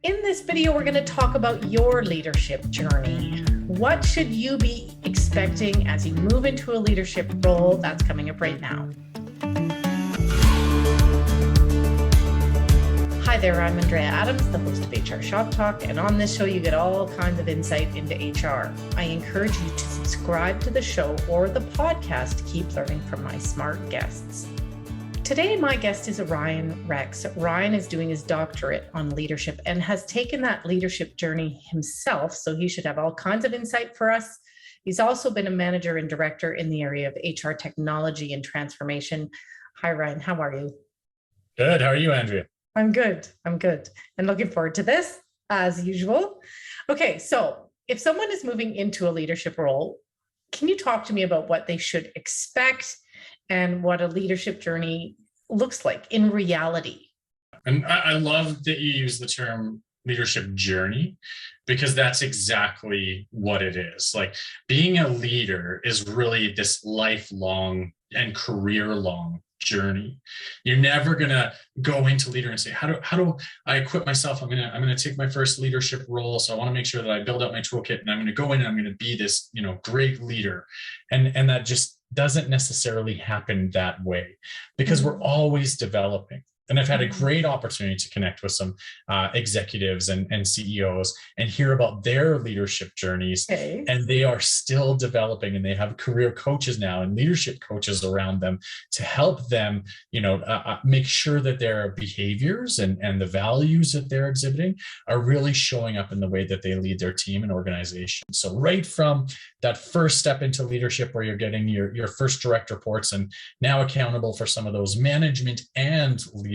In this video, we're going to talk about your leadership journey. What should you be expecting as you move into a leadership role? That's coming up right now. Hi there, I'm Andrea Adams, the host of HR Shop Talk, and on this show you get all kinds of insight into HR. I encourage you to subscribe to the show or the podcast to keep learning from my smart guests. Today, my guest is Ryan Rex. Ryan is doing his doctorate on leadership and has taken that leadership journey himself, so he should have all kinds of insight for us. He's also been a manager and director in the area of HR technology and transformation. Hi, Ryan. How are you? Good. How are you, Andrea? I'm good. And looking forward to this, as usual. Okay, so if someone is moving into a leadership role, can you talk to me about what they should expect and what a leadership journey looks like in reality? And I love that you use the term leadership journey, because that's exactly what it is. Like, being a leader is really this lifelong and career-long journey. You're never gonna go into leader and say, how do I equip myself? I'm gonna take my first leadership role, so I want to make sure that I build out my toolkit, and I'm gonna go in and I'm gonna be this, great leader. And that just doesn't necessarily happen that way, because we're always developing. And I've had a great opportunity to connect with some executives and CEOs and hear about their leadership journeys. Okay. And they are still developing, and they have career coaches now and leadership coaches around them to help them, make sure that their behaviors and the values that they're exhibiting are really showing up in the way that they lead their team and organization. So right from that first step into leadership, where you're getting your first direct reports and now accountable for some of those management and leadership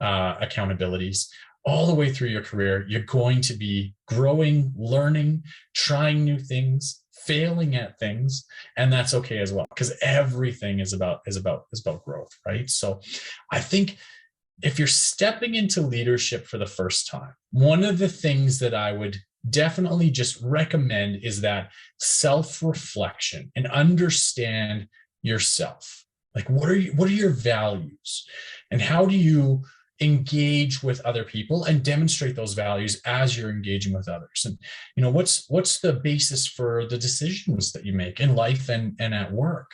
accountabilities, all the way through your career, you're going to be growing, learning, trying new things, failing at things, and that's okay as well, because everything is about growth, right? So I think if you're stepping into leadership for the first time, one of the things that I would definitely just recommend is that self-reflection and understand yourself. Like, what are your values, and how do you engage with other people and demonstrate those values as you're engaging with others? And what's the basis for the decisions that you make in life and at work?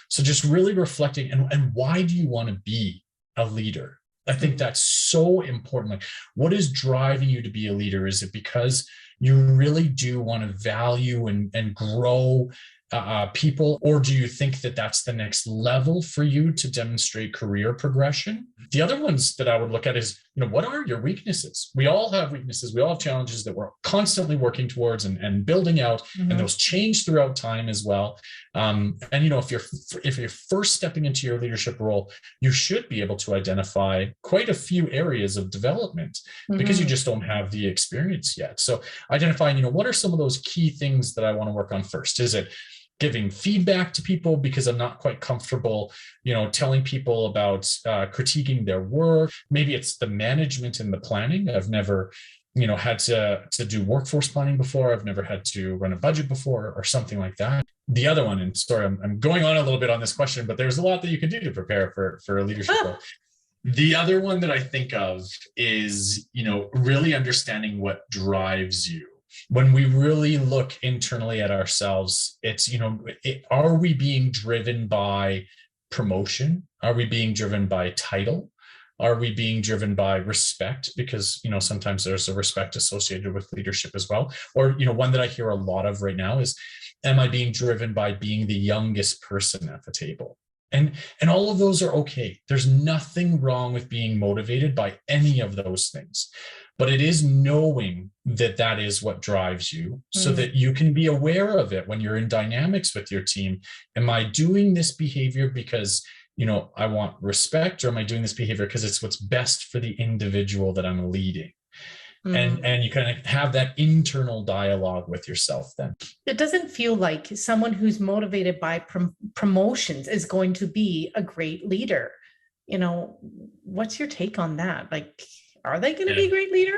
So just really reflecting, and why do you want to be a leader? I think that's so important. Like, what is driving you to be a leader? Is it because you really do want to value and grow people, or do you think that that's the next level for you to demonstrate career progression? The other ones that I would look at is, what are your weaknesses? We all have weaknesses. We all have challenges that we're constantly working towards and building out, and those change throughout time as well. If you're first stepping into your leadership role, you should be able to identify quite a few areas of development, because you just don't have the experience yet. So identifying, what are some of those key things that I want to work on first? Is it giving feedback to people because I'm not quite comfortable, telling people about critiquing their work? Maybe it's the management and the planning. I've never, had to do workforce planning before. I've never had to run a budget before, or something like that. The other one, and sorry, I'm going on a little bit on this question, but there's a lot that you can do to prepare for a leadership role. The other one that I think of is, really understanding what drives you. When we really look internally at ourselves, it's, are we being driven by promotion? Are we being driven by title? Are we being driven by respect? Because, sometimes there's a respect associated with leadership as well. Or, one that I hear a lot of right now is, am I being driven by being the youngest person at the table? And all of those are okay. There's nothing wrong with being motivated by any of those things. But it is knowing that that is what drives you, so that you can be aware of it when you're in dynamics with your team. Am I doing this behavior because, I want respect, or am I doing this behavior because it's what's best for the individual that I'm leading? And you kind of have that internal dialogue with yourself then. It doesn't feel like someone who's motivated by promotions is going to be a great leader. What's your take on that? Like, are they going to be a great leader?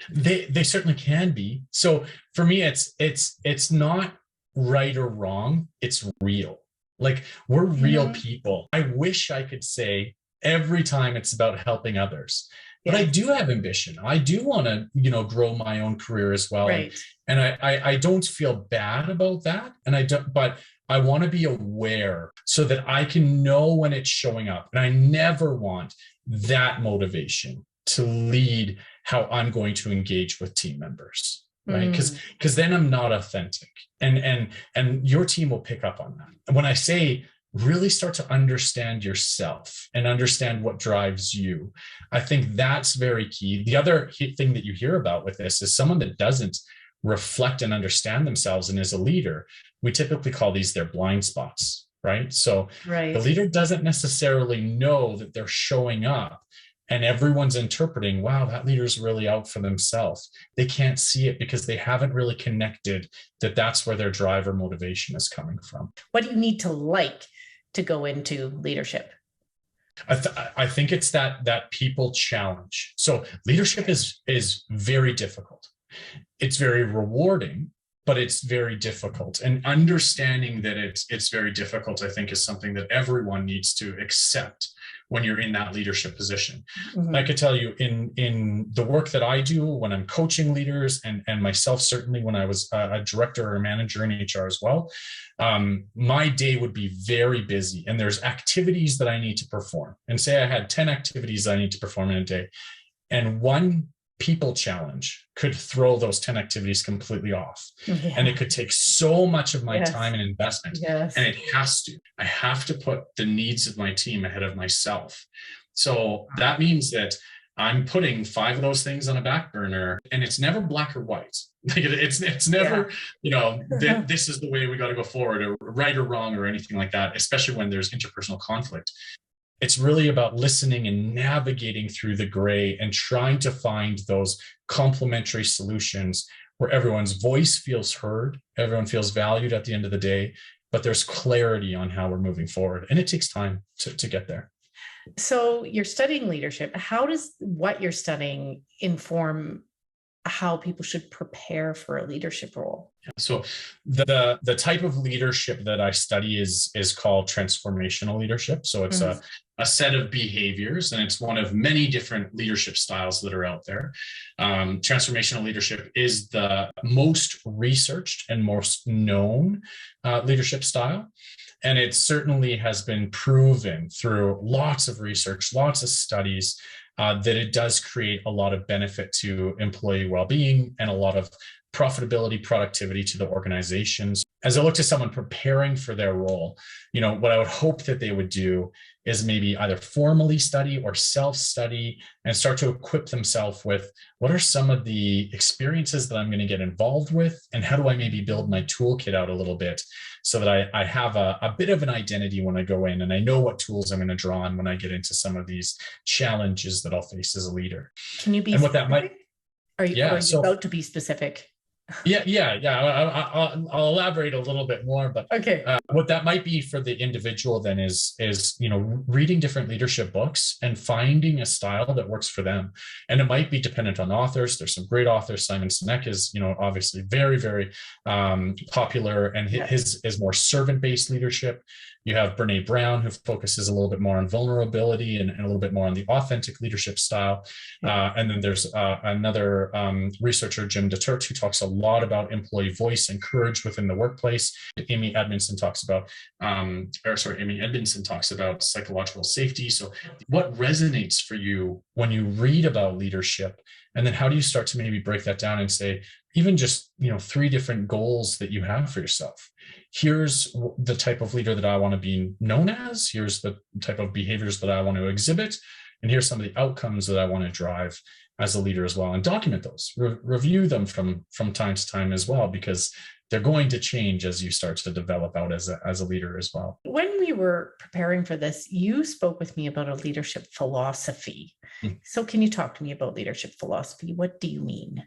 They certainly can be. So for me, it's not right or wrong. It's real. Like, we're real people. I wish I could say every time it's about helping others. but I Yes. do have ambition. I do want to, grow my own career as well. Right. And I don't feel bad about that. And I don't, but I want to be aware so that I can know when it's showing up. And I never want that motivation to lead how I'm going to engage with team members. Right. Because then I'm not authentic. And your team will pick up on that. When I say really start to understand yourself and understand what drives you, I think that's very key. The other thing that you hear about with this is someone that doesn't reflect and understand themselves and is a leader. We typically call these their blind spots, right? So Right. the leader doesn't necessarily know that they're showing up and everyone's interpreting, wow, that leader's really out for themselves. They can't see it because they haven't really connected that that's where their drive or motivation is coming from. What do you need to like to go into leadership? I think it's that people challenge. So leadership is very difficult. It's very rewarding, but it's very difficult. And understanding that it's very difficult, I think, is something that everyone needs to accept when you're in that leadership position. Mm-hmm. I could tell you in the work that I do when I'm coaching leaders and myself, certainly when I was a director or a manager in HR as well, my day would be very busy and there's activities that I need to perform. And say I had 10 activities I need to perform in a day, and one people challenge could throw those 10 activities completely off. Yeah. And it could take so much of my time and investment. Yes. And I have to put the needs of my team ahead of myself. So that means that I'm putting 5 of those things on a back burner, and it's never black or white. It's never, this is the way we got to go forward, or right or wrong, or anything like that, especially when there's interpersonal conflict. It's really about listening and navigating through the gray and trying to find those complementary solutions where everyone's voice feels heard, everyone feels valued at the end of the day, but there's clarity on how we're moving forward. And it takes time to get there. So you're studying leadership. How does what you're studying inform how people should prepare for a leadership role? So the type of leadership that I study is called transformational leadership. So it's a set of behaviors, and it's one of many different leadership styles that are out there. Transformational leadership is the most researched and most known leadership style. And it certainly has been proven through lots of research, lots of studies, that it does create a lot of benefit to employee well-being and a lot of profitability, productivity to the organizations. As I look to someone preparing for their role, what I would hope that they would do is maybe either formally study or self-study and start to equip themselves with what are some of the experiences that I'm going to get involved with, and how do I maybe build my toolkit out a little bit so that I have a bit of an identity when I go in, and I know what tools I'm going to draw on when I get into some of these challenges that I'll face as a leader. Can you be and what specific? That might? Are you about to be specific? Yeah. I'll elaborate a little bit more, but okay. What that might be for the individual then is reading different leadership books and finding a style that works for them. And it might be dependent on authors. There's some great authors. Simon Sinek is obviously very, very popular, and his is more servant-based leadership. You have Brene Brown, who focuses a little bit more on vulnerability and a little bit more on the authentic leadership style. And then there's another researcher, Jim DeTurk, who talks a lot about employee voice and courage within the workplace. Amy Edmondson talks about psychological safety. So what resonates for you when you read about leadership? And then how do you start to maybe break that down and say, even just 3 different goals that you have for yourself? Here's the type of leader that I want to be known as. Here's the type of behaviors that I want to exhibit. And here's some of the outcomes that I want to drive as a leader as well. And document those, review them from time to time as well, because they're going to change as you start to develop out as a leader as well. When we were preparing for this, you spoke with me about a leadership philosophy. So can you talk to me about leadership philosophy? What do you mean?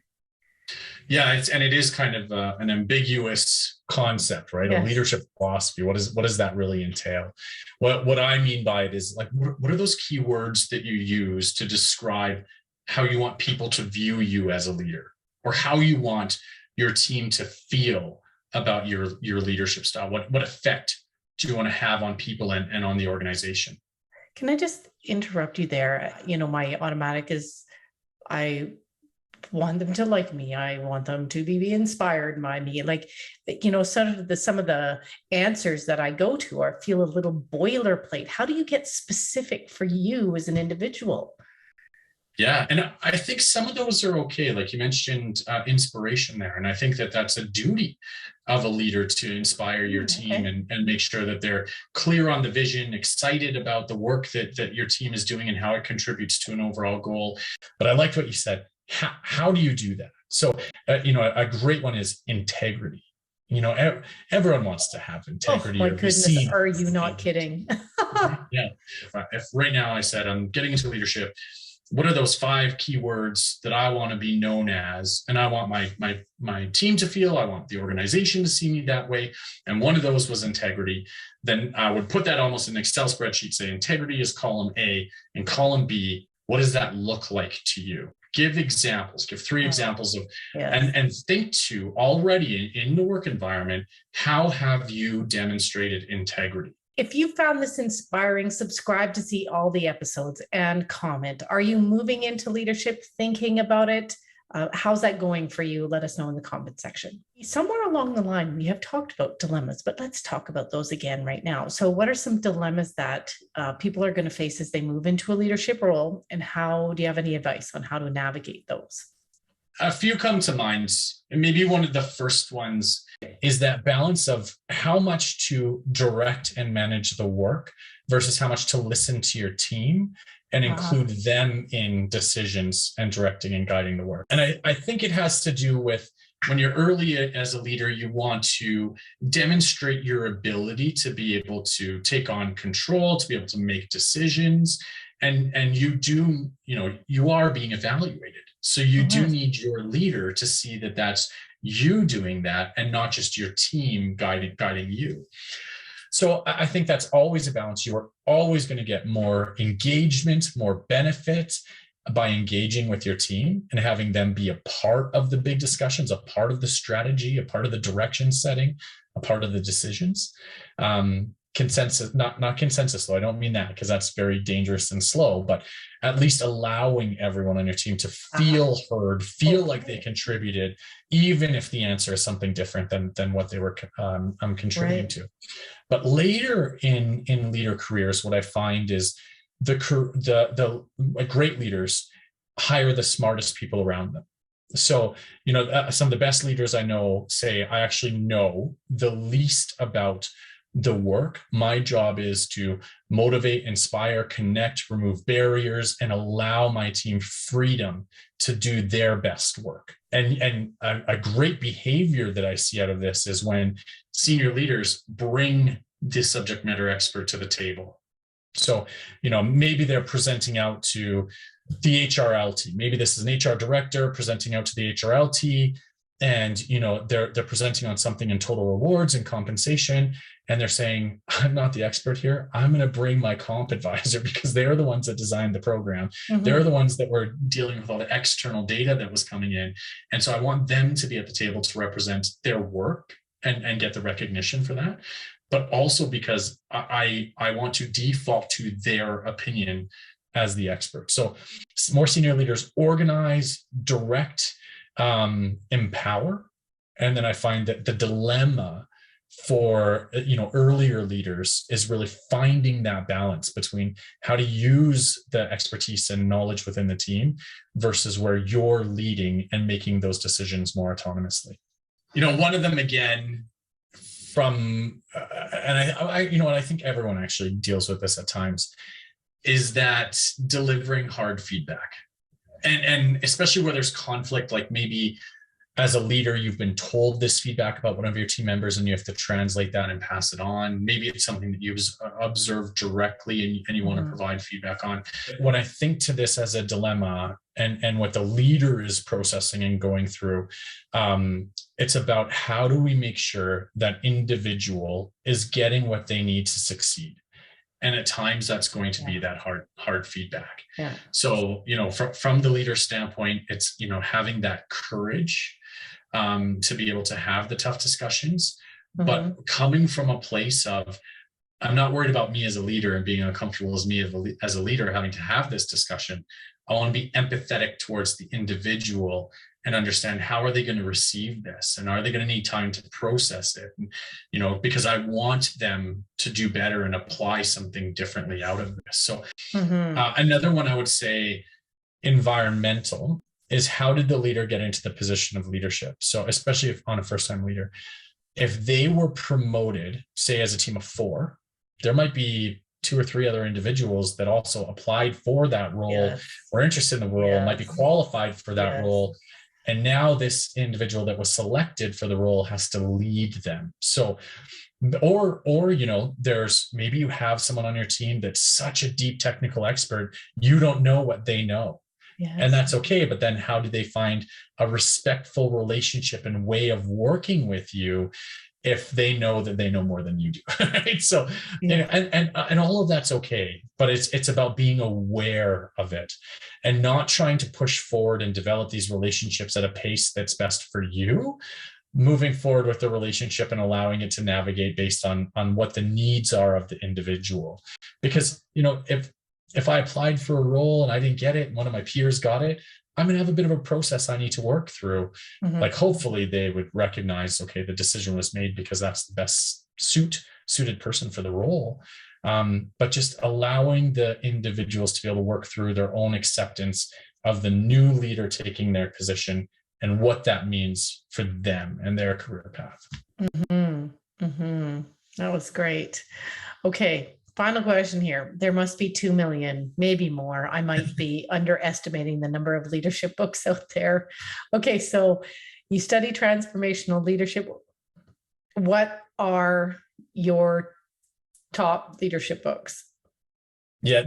Yeah, it is kind of an ambiguous concept, right? Yes. A leadership philosophy. What does that really entail? What I mean by it is, like, what are those key words that you use to describe how you want people to view you as a leader, or how you want your team to feel about your leadership style? What effect do you want to have on people and on the organization? Can I just interrupt you there. My automatic is I want them to like me. I want them to be inspired by me. Like, some of the answers that I go to feel a little boilerplate. How do you get specific for you as an individual? Yeah. And I think some of those are okay. Like you mentioned inspiration there. And I think that that's a duty of a leader to inspire your team and make sure that they're clear on the vision, excited about the work that your team is doing and how it contributes to an overall goal. But I liked what you said. How do you do that? So, a great one is integrity. Everyone wants to have integrity. Oh my goodness, are you not kidding? Yeah. If right now I said I'm getting into leadership, what are those 5 keywords that I want to be known as? And I want my team to feel, I want the organization to see me that way. And one of those was integrity. Then I would put that almost in an Excel spreadsheet, say integrity is column A, and column B, what does that look like to you? Give examples, give 3 examples of, and think to already in the work environment, how have you demonstrated integrity? If you found this inspiring, subscribe to see all the episodes and comment. Are you moving into leadership, thinking about it? How's that going for you? Let us know in the comment section. Somewhere along the line, we have talked about dilemmas, but let's talk about those again right now. So what are some dilemmas that people are going to face as they move into a leadership role? And how do you have any advice on how to navigate those? A few come to mind. And maybe one of the first ones is that balance of how much to direct and manage the work versus how much to listen to your team and include them in decisions and directing and guiding the work. And I think it has to do with when you're early as a leader, you want to demonstrate your ability to be able to take on control, to be able to make decisions. And you are being evaluated. So you do need your leader to see that that's you doing that and not just your team guiding you. So I think that's always a balance. You are always going to get more engagement, more benefit by engaging with your team and having them be a part of the big discussions, a part of the strategy, a part of the direction setting, a part of the decisions. Consensus, not consensus though. I don't mean that because that's very dangerous and slow, but at least allowing everyone on your team to feel heard, feel like they contributed, even if the answer is something different than what they were contributing to. But later in leader careers, what I find is the great leaders hire the smartest people around them. So, some of the best leaders I know say, I actually know the least about the work. My job is to motivate, inspire, connect, remove barriers, and allow my team freedom to do their best work. And a great behavior that I see out of this is when senior leaders bring the subject matter expert to the table. So, maybe they're presenting out to the HRLT. Maybe this is an HR director presenting out to the HRLT. And, they're presenting on something in total rewards and compensation. And they're saying, I'm not the expert here. I'm going to bring my comp advisor because they're the ones that designed the program. They're the ones that were dealing with all the external data that was coming in. And so I want them to be at the table to represent their work and get the recognition for that. But also because I want to default to their opinion as the expert. So more senior leaders organize, direct, empower. And then I find that the dilemma for earlier leaders is really finding that balance between how to use the expertise and knowledge within the team versus where you're leading and making those decisions more autonomously. One of them again from and I think everyone actually deals with this at times is that delivering hard feedback. And especially where there's conflict, like maybe as a leader, you've been told this feedback about one of your team members and you have to translate that and pass it on. Maybe it's something that you've observed directly and you want to provide feedback on. When I think to this as a dilemma and what the leader is processing and going through, it's about how do we make sure that individual is getting what they need to succeed. And at times that's going to be that hard feedback. Yeah. So, from the leader standpoint, it's, having that courage to be able to have the tough discussions, but coming from a place of, I'm not worried about me as a leader and being uncomfortable as a leader having to have this discussion. I want to be empathetic towards the individual and understand how are they going to receive this, and are they going to need time to process it, and, because I want them to do better and apply something differently out of this. So another one I would say, environmental, is how did the leader get into the position of leadership? So especially if on a first-time leader, if they were promoted, say as a team of 4, there might be 2 or 3 other individuals that also applied for that role, were interested in the role, might be qualified for that role. And now this individual that was selected for the role has to lead them. So, or there's maybe you have someone on your team that's such a deep technical expert, you don't know what they know. Yes. And that's okay. But then how do they find a respectful relationship and way of working with you if they know that they know more than you do? Right? So, and all of that's okay, but it's about being aware of it and not trying to push forward and develop these relationships at a pace that's best for you, moving forward with the relationship and allowing it to navigate based on what the needs are of the individual. Because, if I applied for a role and I didn't get it and one of my peers got it, I'm going to have a bit of a process I need to work through. Like, hopefully they would recognize, okay, the decision was made because that's the best suited person for the role. But just allowing the individuals to be able to work through their own acceptance of the new leader taking their position and what that means for them and their career path. That was great. Okay. Final question here. There must be 2 million, maybe more. I might be underestimating the number of leadership books out there. Okay, so you study transformational leadership. What are your top leadership books? Yeah,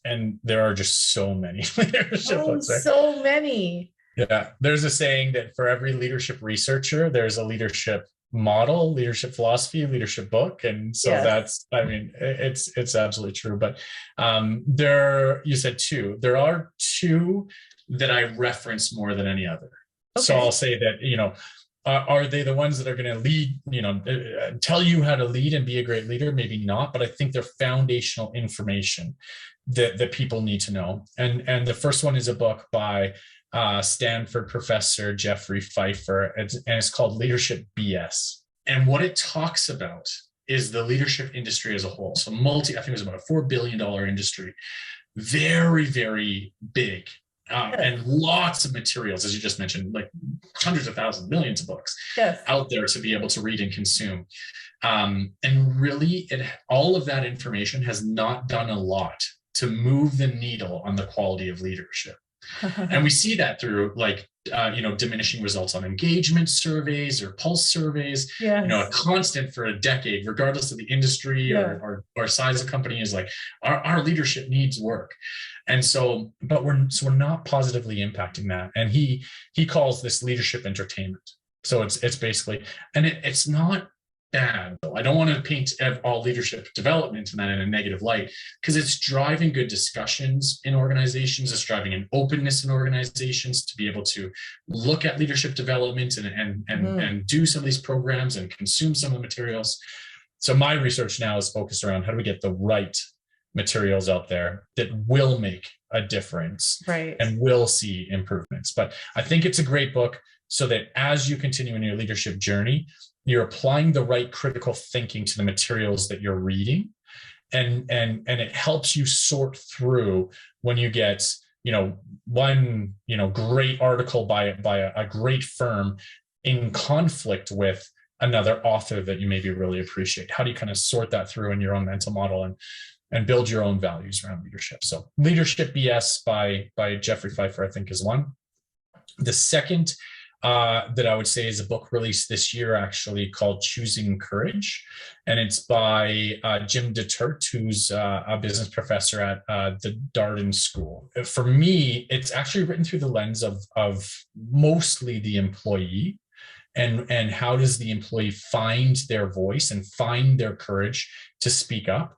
and there are just so many leadership books. Right? So many. Yeah, there's a saying that for every leadership researcher, there's a leadership model, leadership philosophy, leadership book. And so it's absolutely true. But you said 2. There are 2 that I reference more than any other. Okay. So I'll say that, are they the ones that are going to lead, tell you how to lead and be a great leader? Maybe not, but I think they're foundational information that people need to know. And the first one is a book by Stanford professor Jeffrey Pfeiffer, and it's called Leadership BS. And what it talks about is the leadership industry as a whole. So I think it was about a $4 billion industry, very, very big, and lots of materials, as you just mentioned, like hundreds of thousands, millions of books out there to be able to read and consume. And really, all of that information has not done a lot to move the needle on the quality of leadership. And we see that through diminishing results on engagement surveys or pulse surveys. A constant for a decade, regardless of the industry or size of company, is like our leadership needs work. And so, but we're not positively impacting that. And he calls this leadership entertainment. So it's basically, and it's not bad. I don't want to paint all leadership development in a negative light, because it's driving good discussions in organizations. It's driving an openness in organizations to be able to look at leadership development and do some of these programs and consume some of the materials. So my research now is focused around how do we get the right materials out there that will make a difference and will see improvements. But I think it's a great book so that as you continue in your leadership journey, you're applying the right critical thinking to the materials that you're reading, and it helps you sort through when you get one great article by a great firm in conflict with another author that you maybe really appreciate. How do you kind of sort that through in your own mental model and build your own values around leadership? So Leadership BS by Jeffrey Pfeiffer, I think, is one. The second that I would say is a book released this year, actually, called Choosing Courage. And it's by Jim DeTert, who's a business professor at the Darden School. For me, it's actually written through the lens of mostly the employee and how does the employee find their voice and find their courage to speak up.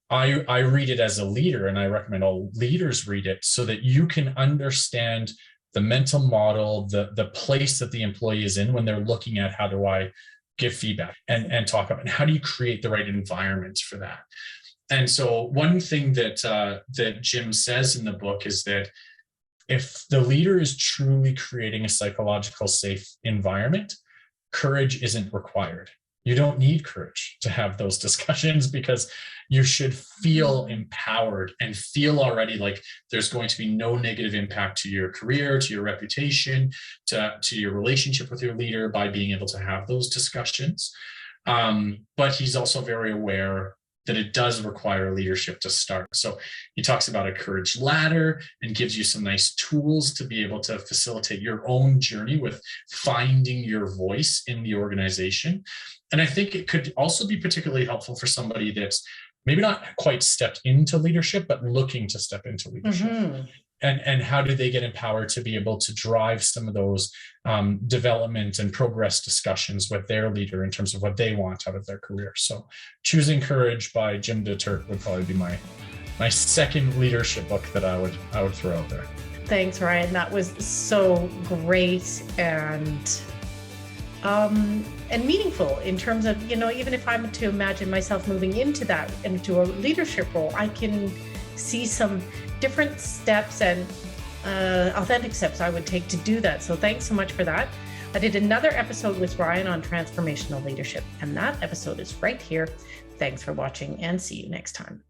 I read it as a leader, and I recommend all leaders read it so that you can understand the mental model, the place that the employee is in when they're looking at how do I give feedback and talk about, and how do you create the right environment for that? And so one thing that Jim says in the book is that if the leader is truly creating a psychological safe environment, courage isn't required. You don't need courage to have those discussions, because you should feel empowered and feel already like there's going to be no negative impact to your career, to your reputation, to your relationship with your leader by being able to have those discussions. But he's also very aware that it does require leadership to start. So he talks about a courage ladder and gives you some nice tools to be able to facilitate your own journey with finding your voice in the organization. And I think it could also be particularly helpful for somebody that's maybe not quite stepped into leadership, but looking to step into leadership. And how do they get empowered to be able to drive some of those development and progress discussions with their leader in terms of what they want out of their career. So Choosing Courage by Jim DeTurt would probably be my second leadership book that I would throw out there. Thanks, Ryan. That was so great and meaningful in terms of, even if I'm to imagine myself moving into a leadership role, I can see some different steps and authentic steps I would take to do that. So thanks so much for that. I did another episode with Ryan on transformational leadership, and that episode is right here. Thanks for watching, and see you next time.